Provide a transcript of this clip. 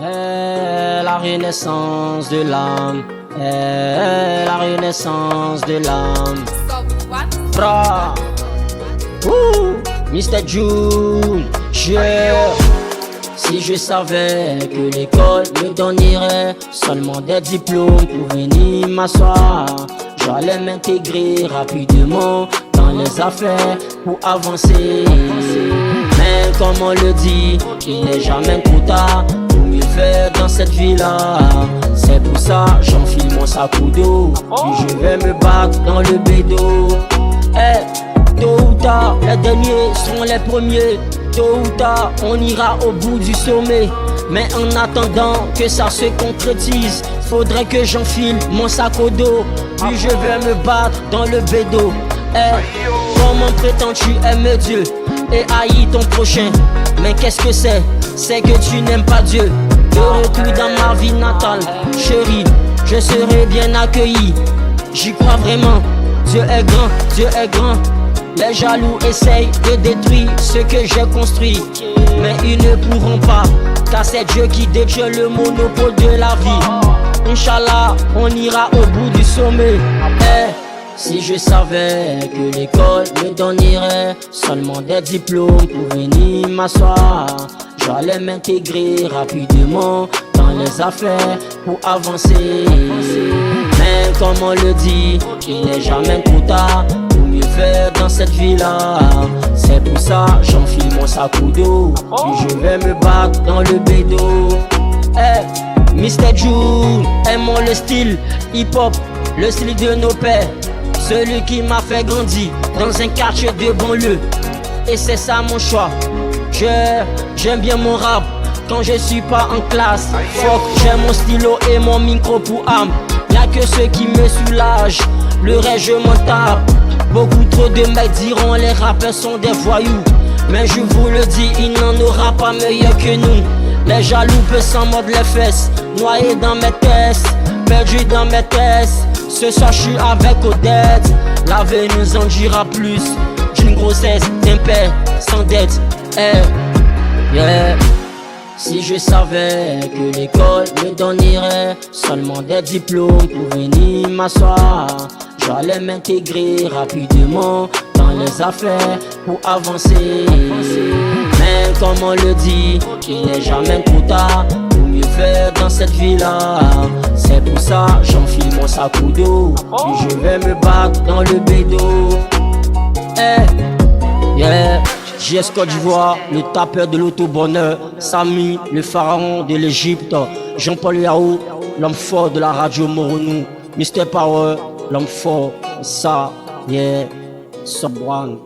La renaissance de l'âme, la renaissance de l'âme. Bra, Mr. June, si je savais que l'école me donnerait seulement des diplômes pour venir m'asseoir, j'allais m'intégrer rapidement dans les affaires pour avancer. Mais comme on le dit, il n'est jamais trop tard pour mieux faire dans cette vie-là. C'est pour ça j'enfile mon sac à dos, puis je vais me battre dans le bédo. Tôt ou tard, les derniers seront les premiers. Tôt ou tard, on ira au bout du sommet. Mais en attendant que ça se concrétise, faudrait que j'enfile mon sac au dos, puis je vais me battre dans le bédo. Comment prétends-tu aimer Dieu et haïr ton prochain? Mais qu'est-ce que c'est? C'est que tu n'aimes pas Dieu. De retour dans ma vie natale, chérie, je serai bien accueilli. J'y crois vraiment, Dieu est grand, Dieu est grand. Les jaloux essayent de détruire ce que j'ai construit, mais ils ne pourront pas, car c'est Dieu qui détient le monopole de la vie. Inch'Allah, on ira au bout du sommet. Si je savais que l'école me donnerait seulement des diplômes pour venir m'asseoir, j'allais m'intégrer rapidement dans les affaires pour avancer. Mais comme on le dit, il n'est jamais trop tard pour mieux faire dans cette vie-là. C'est pour ça j'enfile mon sac à dos, puis je vais me battre dans le bédo. Mr. June, aimons le style hip-hop, le style de nos pères, celui qui m'a fait grandir dans un quartier de banlieue. Et c'est ça mon choix. J'aime bien mon rap quand je suis pas en classe. Fuck, j'ai mon stylo et mon micro pour âme. Y'a que ceux qui me soulagent, le reste je m'en tape. Beaucoup trop de mecs diront les rappeurs sont des voyous, mais je vous le dis, il n'en aura pas meilleur que nous. Les jaloux peuvent s'en mordre les fesses, noyés dans mes tests, perdu dans mes tests. Ce soir je suis avec Odette, l'avenir nous en dira plus d'une grossesse d'impair sans dette. Si je savais que l'école me donnerait seulement des diplômes pour venir m'asseoir, j'allais m'intégrer rapidement dans les affaires pour avancer. Mais comme on le dit, il n'est jamais trop tard pour mieux faire dans cette vie-là. C'est pour ça j'enfile mon sac à dos, puis je vais me battre dans le bédo. JS Côte d'Ivoire, le tapeur de l'auto-bonheur, Samy, le pharaon de l'Égypte, Jean-Paul Yahoo, l'homme fort de la radio Moronou, Mr. Power, l'homme fort, ça, Subwan.